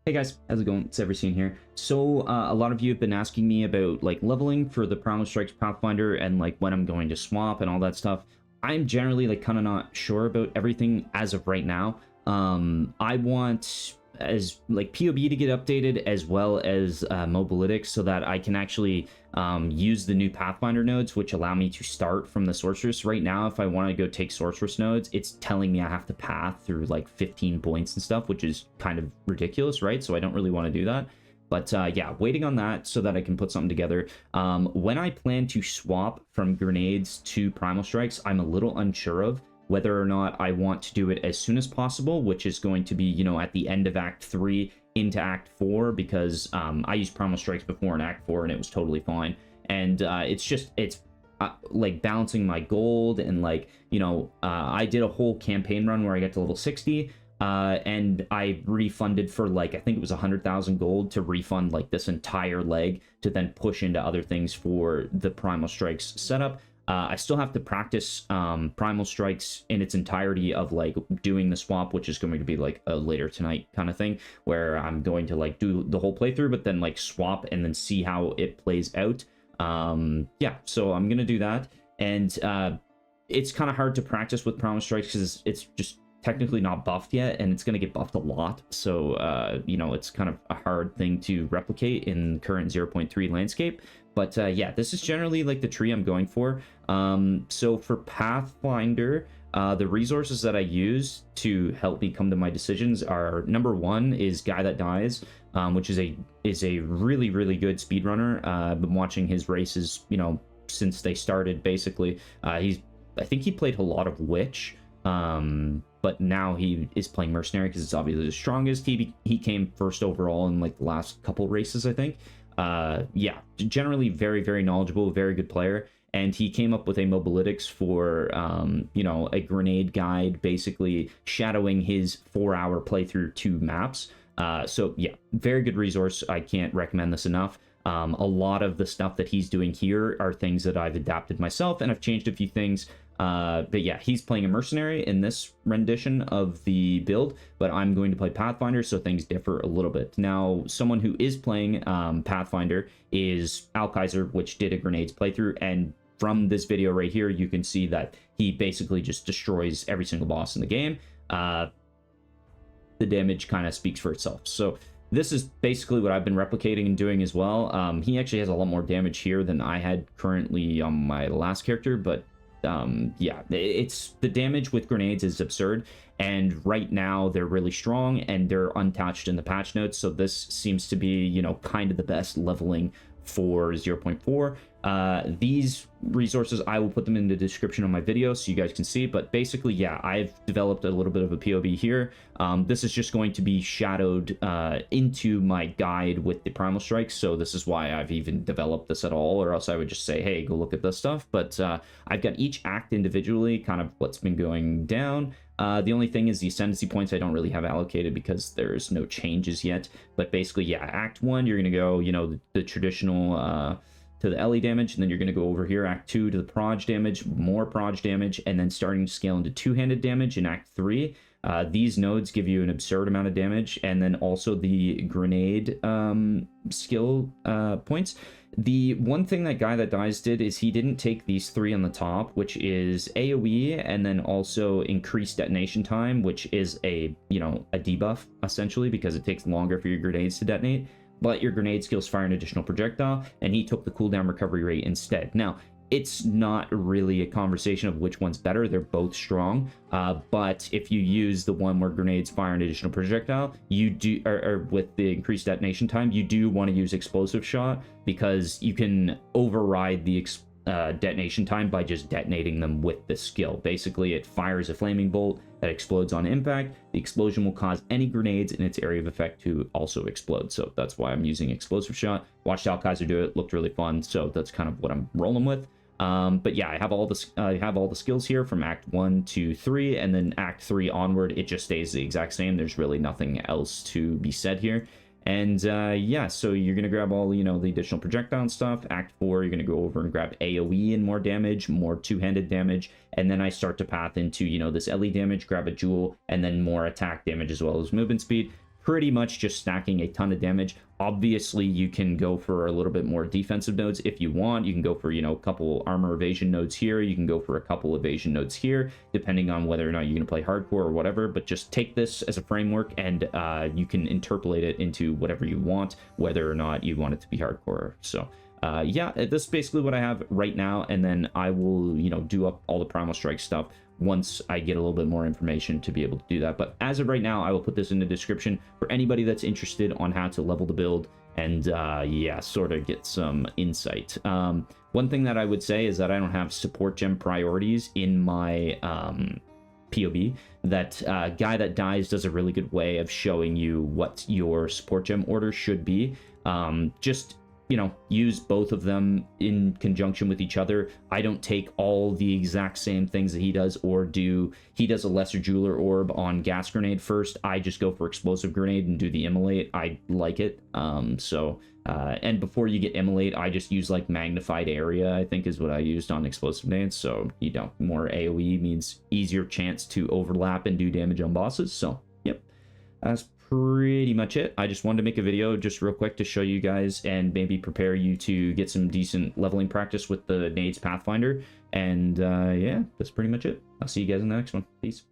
Hey guys, how's it going? It's Everseen here. So, a lot of you have been asking me about like leveling for the Primal Strikes Pathfinder and like when I'm going to swap and all that stuff. I'm generally like kind of not sure about everything as of right now. I want as like POB to get updated as well as Mobalytics so that I can actually use the new Pathfinder nodes, which allow me to start from the Sorceress. Right now, if I want to go take Sorceress nodes, it's telling me I have to path through like 15 points and stuff, which is kind of ridiculous, right? So I don't really want to do that. But yeah, waiting on that so that I can put something together. When I plan to swap from grenades to Primal Strikes, I'm a little unsure of whether or not I want to do it as soon as possible, which is going to be, you know, at the end of Act 3 into Act 4, because I used Primal Strikes before in Act 4 and it was totally fine. And it's like balancing my gold and like, you know, I did a whole campaign run where I got to level 60 and I refunded for like, I think it was 100,000 gold to refund like this entire leg to then push into other things for the Primal Strikes setup. I still have to practice Primal Strikes in its entirety of like doing the swap, which is going to be like a later tonight kind of thing, where I'm going to like do the whole playthrough, but then like swap and then see how it plays out. Yeah, so I'm going to do that. And it's kind of hard to practice with Primal Strikes because it's just technically not buffed yet, and it's going to get buffed a lot. So, you know, it's kind of a hard thing to replicate in current 0.3 landscape. But yeah, this is generally like the tree I'm going for. So for Pathfinder, the resources that I use to help me come to my decisions are, number one is GuyThatDies, which is a really, really good speedrunner. I've been watching his races, you know, since they started, basically. I think he played a lot of Witch, but now he is playing Mercenary because it's obviously the strongest. He came first overall in like the last couple races, I think. Yeah, generally very, very knowledgeable, very good player. And he came up with a Mobalytics for, you know, a grenade guide, basically shadowing his 4-hour playthrough 2 maps. So yeah, very good resource. I can't recommend this enough. A lot of the stuff that he's doing here are things that I've adapted myself, and I've changed a few things. But yeah, he's playing a Mercenary in this rendition of the build, but I'm going to play Pathfinder, so things differ a little bit. Now, someone who is playing Pathfinder is Alkaizer, which did a grenades playthrough, and from this video right here, you can see that he basically just destroys every single boss in the game. The damage kind of speaks for itself. So this is basically what I've been replicating and doing as well. He actually has a lot more damage here than I had currently on my last character, but yeah, it's the damage with grenades is absurd, and right now they're really strong and they're untouched in the patch notes, so this seems to be, you know, kind of the best leveling for 0.4. These resources, I will put them in the description of my video so you guys can see, but basically, yeah, I've developed a little bit of a POB here. This is just going to be shadowed into my guide with the Primal Strikes, so this is why I've even developed this at all, or else I would just say, hey, go look at this stuff. But I've got each act individually, kind of what's been going down. The only thing is the ascendancy points I don't really have allocated because there's no changes yet. But basically, yeah, Act 1, you're going to go, you know, the traditional to the LE damage, and then you're going to go over here, Act 2 to the proj damage, more proj damage, and then starting to scale into two-handed damage in Act 3. These nodes give you an absurd amount of damage, and then also the grenade skill points. The one thing that GuyThatDies did is he didn't take these 3 on the top, which is AoE, and then also increased detonation time, which is a, you know, a debuff, essentially, because it takes longer for your grenades to detonate. But your grenade skills fire an additional projectile, and he took the cooldown recovery rate instead. Now, it's not really a conversation of which one's better. They're both strong, but if you use the one where grenades fire an additional projectile, you do, or with the increased detonation time, you do want to use explosive shot, because you can override the detonation time by just detonating them with the skill. Basically, it fires a flaming bolt that explodes on impact. The explosion will cause any grenades in its area of effect to also explode. So that's why I'm using explosive shot. Watched Alkaizer do it, looked really fun. So that's kind of what I'm rolling with. But yeah, I have all the skills here from Act 1 to 3, and then Act 3 onward, it just stays the exact same. There's really nothing else to be said here. And yeah, so you're going to grab all, you know, the additional projectile stuff. Act 4, you're going to go over and grab AoE and more damage, more two-handed damage. And then I start to path into, you know, this LE damage, grab a jewel, and then more attack damage as well as movement speed. pretty much just stacking a ton of damage. Obviously, you can go for a little bit more defensive nodes if you want. You can go for, you know, a couple armor evasion nodes here. You can go for a couple evasion nodes here, depending on whether or not you're going to play hardcore or whatever. But just take this as a framework, and you can interpolate it into whatever you want, whether or not you want it to be hardcore. So yeah, this is basically what I have right now, and then I will, you know, do up all the Primal Strike stuff once I get a little bit more information to be able to do that. But as of right now, I will put this in the description for anybody that's interested on how to level the build and yeah, sort of get some insight. One thing that I would say is that I don't have support gem priorities in my POB. That GuyThatDies does a really good way of showing you what your support gem order should be. Just, you know, use both of them in conjunction with each other. I don't take all the exact same things that he does, or he does a lesser jeweler orb on gas grenade first. I just go for explosive grenade and do the immolate. I like it. And before you get immolate, I just use like magnified area, I think is what I used on explosive grenades. So, you know, more AoE means easier chance to overlap and do damage on bosses. So, yep, that's pretty much it. I just wanted to make a video just real quick to show you guys and maybe prepare you to get some decent leveling practice with the Nades Pathfinder. And yeah, that's pretty much it. I'll see you guys in the next one. Peace.